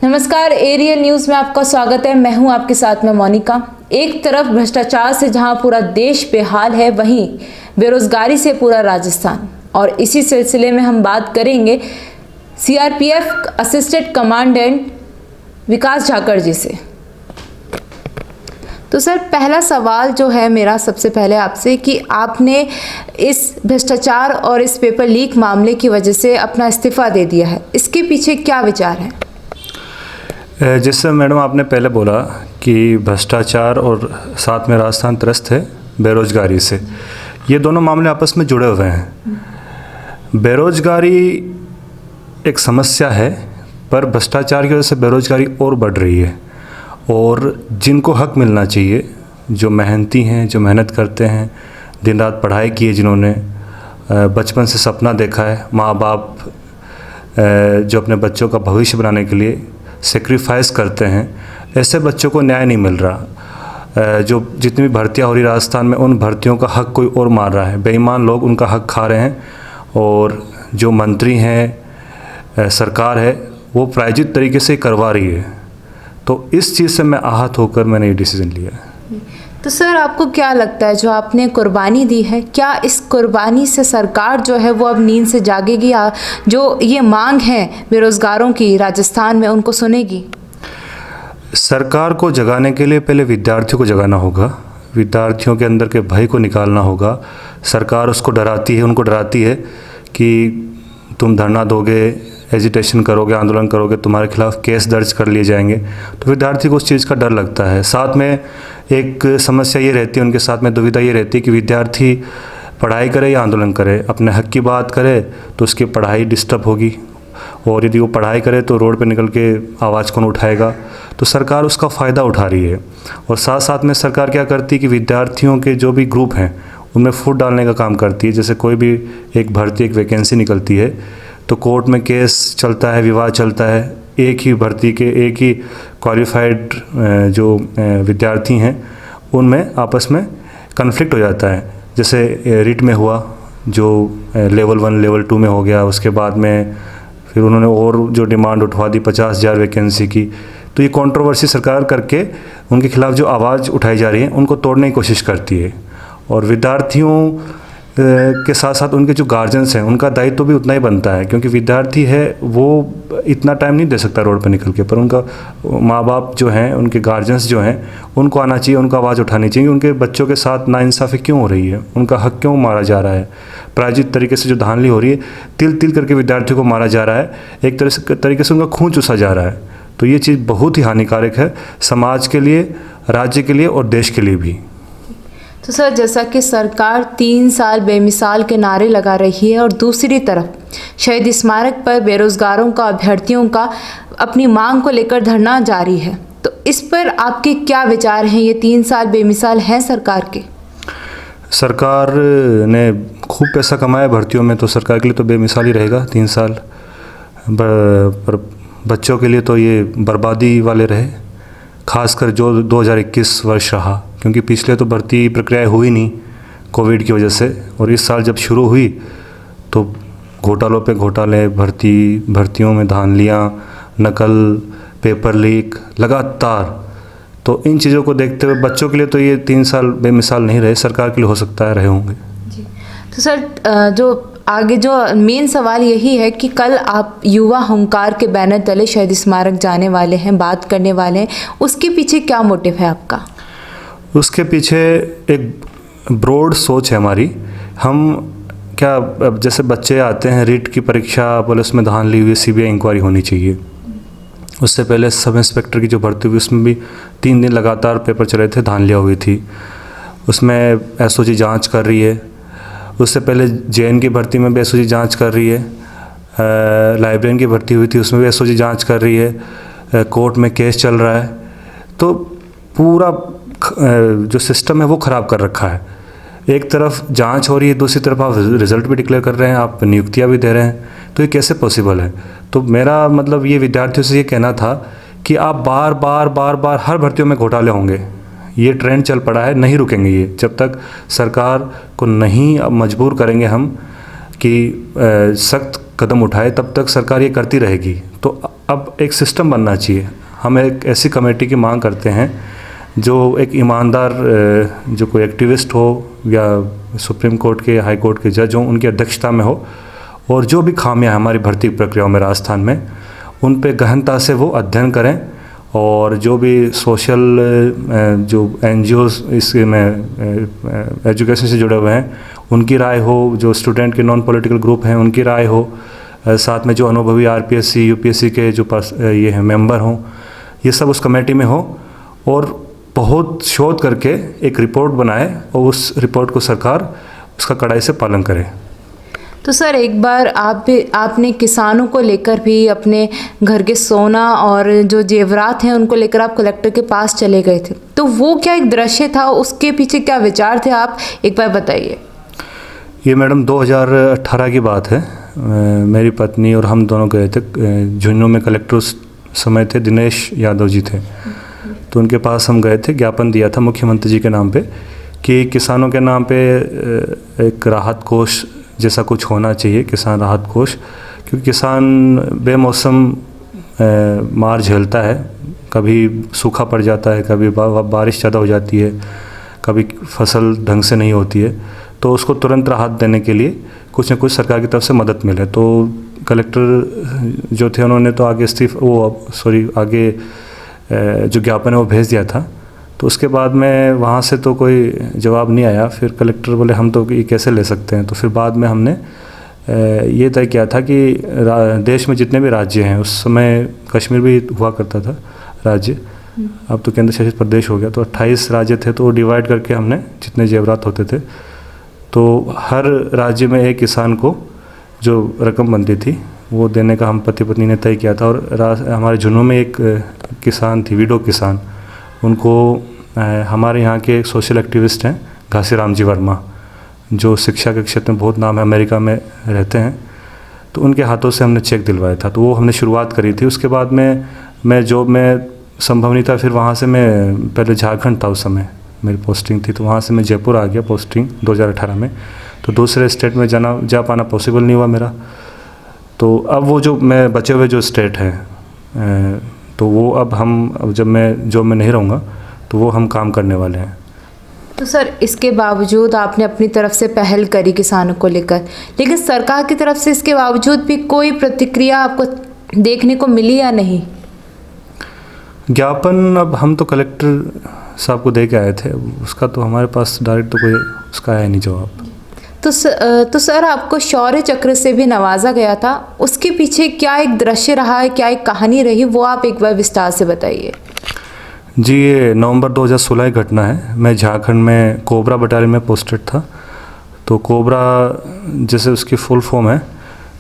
नमस्कार, aerial news में आपका स्वागत है। मैं हूं आपके साथ में मोनिका। एक तरफ भ्रष्टाचार से जहां पूरा देश बेहाल है, वहीं बेरोजगारी से पूरा राजस्थान। और इसी सिलसिले में हम बात करेंगे सीआरपीएफ असिस्टेंट कमांडेंट विकास झाकड़ जी से। तो सर, पहला सवाल जो है मेरा सबसे पहले आपसे कि आपने इस भ्रष्टाचार और इस पेपर लीक मामले की वजह से अपना इस्तीफा दे दिया है, इसके पीछे क्या विचार है? जैसे मैडम आपने पहले बोला कि भ्रष्टाचार और साथ में राजस्थान त्रस्त है बेरोजगारी से, ये दोनों मामले आपस में जुड़े हुए हैं। बेरोजगारी एक समस्या है, पर भ्रष्टाचार की वजह से बेरोजगारी और बढ़ रही है। और जिनको हक मिलना चाहिए, जो मेहनती हैं, जो मेहनत करते हैं, दिन रात पढ़ाई की है, जिन्होंने बचपन से सपना देखा है, माँ बाप जो अपने बच्चों का भविष्य बनाने के लिए सेक्रीफाइस करते हैं, ऐसे बच्चों को न्याय नहीं मिल रहा। जो जितनी भी भर्तियाँ हो रही राजस्थान में, उन भर्तियों का हक कोई और मार रहा है, बेईमान लोग उनका हक खा रहे हैं। और जो मंत्री हैं, सरकार है, वो प्रायोजित तरीके से करवा रही है। तो इस चीज़ से मैं आहत होकर मैंने ये डिसीज़न लिया है। तो सर, आपको क्या लगता है जो आपने कुर्बानी दी है, क्या इस कुर्बानी से सरकार जो है वो अब नींद से जागेगी, या जो ये मांग है बेरोजगारों की राजस्थान में, उनको सुनेगी? सरकार को जगाने के लिए पहले विद्यार्थियों को जगाना होगा, विद्यार्थियों के अंदर के भय को निकालना होगा। सरकार उसको डराती है, उनको डराती है कि तुम धरना दोगे, एजिटेशन करोगे, आंदोलन करोगे, तुम्हारे खिलाफ केस दर्ज कर लिए जाएंगे। तो विद्यार्थी को उस चीज़ का डर लगता है। साथ में एक समस्या ये रहती है, उनके साथ में दुविधा ये रहती है कि विद्यार्थी पढ़ाई करे या आंदोलन करे, अपने हक की बात करे तो उसकी पढ़ाई डिस्टर्ब होगी, और यदि वो पढ़ाई करे तो रोड पे निकल के आवाज़ कौन उठाएगा। तो सरकार उसका फ़ायदा उठा रही है। और साथ साथ में सरकार क्या करती है कि विद्यार्थियों के जो भी ग्रुप हैं उनमें फूट डालने का काम करती है। जैसे कोई भी एक भर्ती, एक वैकेंसी निकलती है तो कोर्ट में केस चलता है, विवाद चलता है, एक ही भर्ती के एक ही क्वालिफाइड जो विद्यार्थी हैं उनमें आपस में कन्फ्लिक्ट हो जाता है। जैसे रिट में हुआ, जो लेवल 1 लेवल 2 में हो गया, उसके बाद में फिर उन्होंने और जो डिमांड उठवा दी 50,000 वैकेंसी की। तो ये कंट्रोवर्सी सरकार करके उनके खिलाफ जो आवाज़ उठाई जा रही है उनको तोड़ने की कोशिश करती है। और विद्यार्थियों के साथ साथ उनके जो गार्जियंस हैं उनका दायित्व तो भी उतना ही बनता है, क्योंकि विद्यार्थी है वो इतना टाइम नहीं दे सकता रोड पर निकल के, पर उनका माँ बाप जो हैं, उनके गार्जियंस जो हैं, उनको आना चाहिए, उनको आवाज़ उठानी चाहिए। उनके बच्चों के साथ नाइंसाफ़ी क्यों हो रही है, उनका हक क्यों मारा जा रहा है, प्रायोजित तरीके से जो धांधली हो रही है, तिल तिल करके विद्यार्थियों को मारा जा रहा है, एक तरीके से उनका खून चूसा जा रहा है। तो ये चीज़ बहुत ही हानिकारक है समाज के लिए, राज्य के लिए और देश के लिए भी। तो सर, जैसा कि सरकार 3 साल बेमिसाल के नारे लगा रही है और दूसरी तरफ शहीद स्मारक पर बेरोजगारों का, अभ्यर्थियों का अपनी मांग को लेकर धरना जारी है, तो इस पर आपके क्या विचार हैं? ये 3 साल बेमिसाल हैं सरकार के? सरकार ने खूब पैसा कमाया भर्तियों में, तो सरकार के लिए तो बेमिसाल ही रहेगा 3 साल। पर बच्चों के लिए तो ये बर्बादी वाले रहे, खासकर जो 2021 वर्ष रहा, क्योंकि पिछले तो भर्ती प्रक्रिया हुई नहीं कोविड की वजह से। और इस साल जब शुरू हुई तो घोटालों पे घोटाले, भर्तियों में धांधलियाँ, नकल, पेपर लीक लगातार। तो इन चीज़ों को देखते हुए बच्चों के लिए तो ये 3 साल बेमिसाल नहीं रहे, सरकार के लिए हो सकता है रहे होंगे। जी। तो सर, जो आगे जो मेन सवाल यही है कि कल आप युवा हुंकार के बैनर तले शहीद स्मारक जाने वाले हैं, बात करने वाले हैं, उसके पीछे क्या मोटिव है आपका? उसके पीछे एक ब्रॉड सोच है हमारी। हम क्या, अब जैसे बच्चे आते हैं, रीट की परीक्षा, पुलिस में धांधली हुई, सीबीआई इंक्वायरी होनी चाहिए। उससे पहले सब इंस्पेक्टर की जो भर्ती हुई उसमें भी 3 दिन लगातार पेपर चले थे, धांधलियाँ हुई थी, उसमें एसओजी जांच कर रही है। उससे पहले जेएन की भर्ती में भी एसओजी जांच कर रही है। लाइब्रेरियन की भर्ती हुई थी, उसमें भी एसओजी जांच कर रही है। कोर्ट में केस चल रहा है। तो पूरा जो सिस्टम है वो ख़राब कर रखा है। एक तरफ जांच हो रही है, दूसरी तरफ आप रिज़ल्ट भी डिक्लेयर कर रहे हैं, आप नियुक्तियां भी दे रहे हैं, तो ये कैसे पॉसिबल है? तो मेरा मतलब ये विद्यार्थियों से ये कहना था कि आप बार बार हर भर्तियों में घोटाले होंगे, ये ट्रेंड चल पड़ा है, नहीं रुकेंगे ये, जब तक सरकार को नहीं मजबूर करेंगे हम कि सख्त कदम उठाए तब तक सरकार ये करती रहेगी। तो अब एक सिस्टम बनना चाहिए। हम एक ऐसी कमेटी की मांग करते हैं जो एक ईमानदार जो कोई एक्टिविस्ट हो या सुप्रीम कोर्ट के, हाई कोर्ट के जज हों, उनकी अध्यक्षता में हो, और जो भी खामियां हमारी भर्ती प्रक्रियाओं में राजस्थान में, उन पे गहनता से वो अध्ययन करें, और जो भी सोशल जो NGOs इसमें एजुकेशन से जुड़े हुए हैं उनकी राय हो, जो स्टूडेंट के नॉन पॉलिटिकल ग्रुप हैं उनकी राय हो, साथ में जो अनुभवी RPSC UPSC के जो ये हैं मेंबर हों, ये सब उस कमेटी में हो, और बहुत शोध करके एक रिपोर्ट बनाए और उस रिपोर्ट को सरकार उसका कड़ाई से पालन करे। तो सर, एक बार आपने किसानों को लेकर भी अपने घर के सोना और जो जेवरात हैं उनको लेकर आप कलेक्टर के पास चले गए थे, तो वो क्या एक दृश्य था, उसके पीछे क्या विचार थे, आप एक बार बताइए। ये मैडम 2018 की बात है। मेरी पत्नी और हम दोनों गए थे झुंझुनू में। कलेक्टर उस समय थे दिनेश यादव जी थे, तो उनके पास हम गए थे। ज्ञापन दिया था मुख्यमंत्री जी के नाम पे कि किसानों के नाम पे एक राहत कोष जैसा कुछ होना चाहिए, किसान राहत कोष, क्योंकि किसान बेमौसम मार झेलता है। कभी सूखा पड़ जाता है, कभी बारिश ज़्यादा हो जाती है, कभी फसल ढंग से नहीं होती है, तो उसको तुरंत राहत देने के लिए कुछ न कुछ सरकार की तरफ से मदद मिले। तो कलेक्टर जो थे उन्होंने तो आगे आगे जो ज्ञापन है वो भेज दिया था। तो उसके बाद में वहाँ से तो कोई जवाब नहीं आया। फिर कलेक्टर बोले हम तो ये कैसे ले सकते हैं। तो फिर बाद में हमने ये तय किया था कि देश में जितने भी राज्य हैं, उस समय कश्मीर भी हुआ करता था राज्य, अब तो केंद्र शासित प्रदेश हो गया, तो 28 राज्य थे, तो डिवाइड करके हमने जितने जेवरात होते थे, तो हर राज्य में एक किसान को जो रकम बनती थी वो देने का हम पति पत्नी ने तय किया था। और हमारे झुंझुनू में एक किसान थी, विडो किसान, उनको हमारे यहाँ के एक सोशल एक्टिविस्ट हैं घासीराम जी वर्मा, जो शिक्षा के क्षेत्र में बहुत नाम है, अमेरिका में रहते हैं, तो उनके हाथों से हमने चेक दिलवाया था। तो वो हमने शुरुआत करी थी। उसके बाद में मैं जॉब में संभव नहीं था, फिर वहाँ से मैं पहले झारखंड था, उस समय मेरी पोस्टिंग थी, तो वहाँ से मैं जयपुर आ गया पोस्टिंग 2018 में। तो दूसरे स्टेट में जा पाना पॉसिबल नहीं हुआ मेरा। तो अब वो जो मैं बचे हुए जो स्टेट हैं, तो वो अब जब मैं जॉब में नहीं रहूँगा तो वो हम काम करने वाले हैं। तो सर, इसके बावजूद आपने अपनी तरफ से पहल करी किसानों को लेकर, लेकिन सरकार की तरफ से इसके बावजूद भी कोई प्रतिक्रिया आपको देखने को मिली या नहीं? ज्ञापन अब हम तो कलेक्टर साहब को दे के आए थे, उसका तो हमारे पास डायरेक्ट तो कोई उसका आया नहीं जवाब। तो सर, आपको शौर्य चक्र से भी नवाजा गया था, उसके पीछे क्या एक दृश्य रहा है, क्या एक कहानी रही, वो आप एक बार विस्तार से बताइए। जी, ये नवंबर 2016 की घटना है। मैं झारखंड में कोबरा बटालियन में पोस्टेड था। तो कोबरा जैसे उसकी फुल फॉर्म है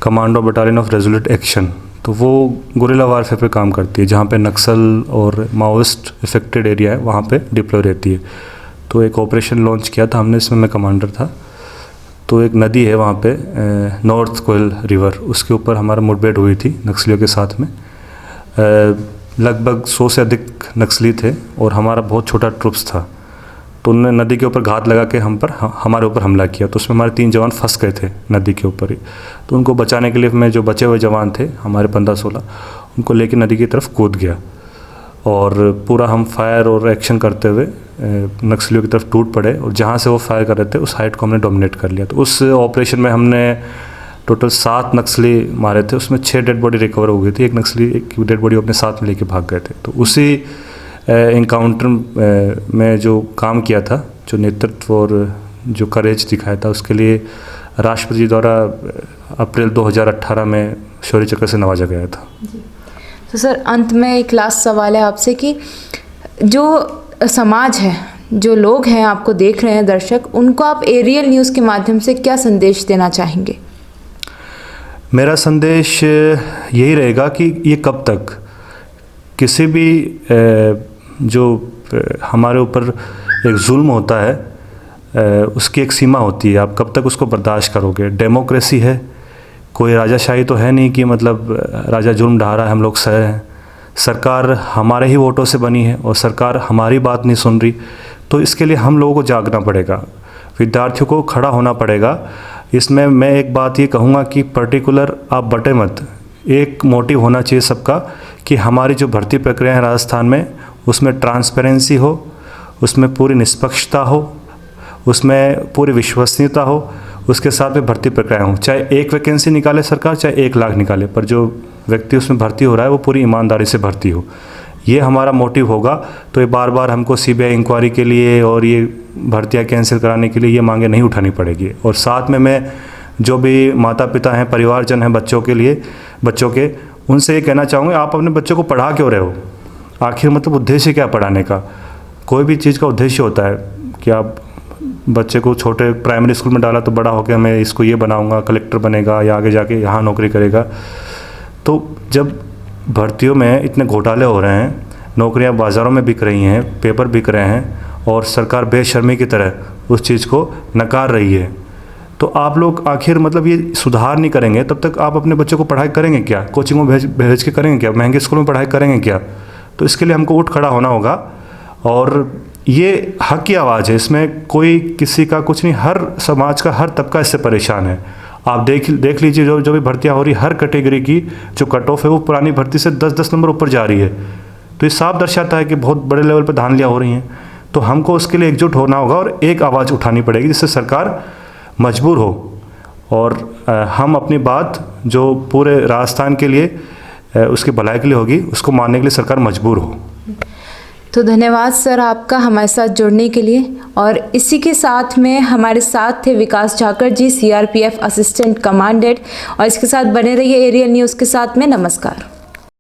commando battalion of resolute action, तो वो गुरिल्ला वारफेयर पे काम करती है, जहाँ पे नक्सल और माओइस्ट इफेक्टेड एरिया है वहाँ पे डिप्लॉय रहती है। तो एक ऑपरेशन लॉन्च किया था हमने, इसमें मैं कमांडर था। तो एक नदी है वहाँ पे नॉर्थ कोयल रिवर, उसके ऊपर हमारा मुठभेड़ हुई थी नक्सलियों के साथ में। लगभग 100 से अधिक नक्सली थे और हमारा बहुत छोटा ट्रुप्स था। तो उन्होंने नदी के ऊपर घात लगा के हमारे ऊपर हमला किया। तो उसमें हमारे 3 जवान फंस गए थे नदी के ऊपर ही। तो उनको बचाने के लिए मैं जो बचे हुए जवान थे हमारे 15-16, उनको लेकर नदी की तरफ कूद गया, और पूरा हम फायर और एक्शन करते हुए नक्सलियों की तरफ टूट पड़े, और जहाँ से वो फायर कर रहे थे उस हाइट को हमने डोमिनेट कर लिया। तो उस ऑपरेशन में हमने टोटल 7 नक्सली मारे थे, उसमें 6 डेड बॉडी रिकवर हो गई थी। एक नक्सली एक डेड बॉडी अपने साथ में लेके भाग गए थे। तो उसी इनकाउंटर में जो काम किया था, जो नेतृत्व और जो करेज दिखाया था, उसके लिए राष्ट्रपति जी द्वारा अप्रैल 2018 में शौर्य चक्र से नवाजा गया था। तो सर, अंत में एक लास्ट सवाल है आपसे कि जो समाज है, जो लोग हैं आपको देख रहे हैं दर्शक, उनको आप एरियल न्यूज़ के माध्यम से क्या संदेश देना चाहेंगे? मेरा संदेश यही रहेगा कि ये कब तक किसी भी जो हमारे ऊपर एक जुल्म होता है, उसकी एक सीमा होती है। आप कब तक उसको बर्दाश्त करोगे? डेमोक्रेसी है, कोई राजाशाही तो है नहीं कि मतलब राजा जुल्म ढा रहा है हम लोग सह रहे हैं। सरकार हमारे ही वोटों से बनी है और सरकार हमारी बात नहीं सुन रही। तो इसके लिए हम लोगों को जागना पड़ेगा, विद्यार्थियों को खड़ा होना पड़ेगा। इसमें मैं एक बात ये कहूँगा कि पर्टिकुलर आप बटे मत, एक मोटिव होना चाहिए सबका कि हमारी जो भर्ती प्रक्रिया है राजस्थान में उसमें ट्रांसपेरेंसी हो, उसमें पूरी निष्पक्षता हो, उसमें पूरी विश्वसनीयता हो, उसके साथ में भर्ती प्रक्रिया हो। चाहे एक वैकेंसी निकाले सरकार, चाहे 1 लाख निकाले, पर जो व्यक्ति उसमें भर्ती हो रहा है वो पूरी ईमानदारी से भर्ती हो, ये हमारा मोटिव होगा। तो ये बार बार हमको सीबीआई इंक्वायरी के लिए और ये भर्तियाँ कैंसिल कराने के लिए ये मांगे नहीं उठानी पड़ेगी। और साथ में मैं जो भी माता पिता हैं, परिवारजन हैं बच्चों के, उनसे ये कहना चाहूँगा, आप अपने बच्चों को पढ़ा क्यों रहे हो? आखिर मतलब उद्देश्य क्या पढ़ाने का? कोई भी चीज़ का उद्देश्य होता है कि आप बच्चे को छोटे प्राइमरी स्कूल में डाला तो बड़ा होकर मैं इसको ये बनाऊंगा, कलेक्टर बनेगा या आगे जाके यहाँ नौकरी करेगा। तो जब भर्तियों में इतने घोटाले हो रहे हैं, नौकरियाँ बाज़ारों में बिक रही हैं, पेपर बिक रहे हैं और सरकार बेशर्मी की तरह उस चीज़ को नकार रही है, तो आप लोग आखिर मतलब ये सुधार नहीं करेंगे तब तक आप अपने बच्चों को पढ़ाई करेंगे क्या? कोचिंग में भेज के करेंगे क्या? महंगे स्कूल में पढ़ाई करेंगे क्या? तो इसके लिए हमको उठ खड़ा होना होगा। और ये हक की आवाज़ है, इसमें कोई किसी का कुछ नहीं, हर समाज का हर तबका इससे परेशान है। आप देख लीजिए जो भी भर्तियाँ हो रही, हर कैटेगरी की जो कट ऑफ है वो पुरानी भर्ती से 10-10 नंबर ऊपर जा रही है। तो ये साफ दर्शाता है कि बहुत बड़े लेवल पर धांधलियाँ हो रही हैं। तो हमको उसके लिए एकजुट होना होगा और एक आवाज़ उठानी पड़ेगी जिससे सरकार मजबूर हो और हम अपनी बात जो पूरे राजस्थान के लिए उसकी भलाई के लिए होगी उसको मानने के लिए सरकार मजबूर हो। तो धन्यवाद सर आपका हमारे साथ जुड़ने के लिए। और इसी के साथ में हमारे साथ थे विकास झाकर जी, CRPF असिस्टेंट कमांडेंट, और इसके साथ बने रहिए एरियल न्यूज़ के साथ में। नमस्कार।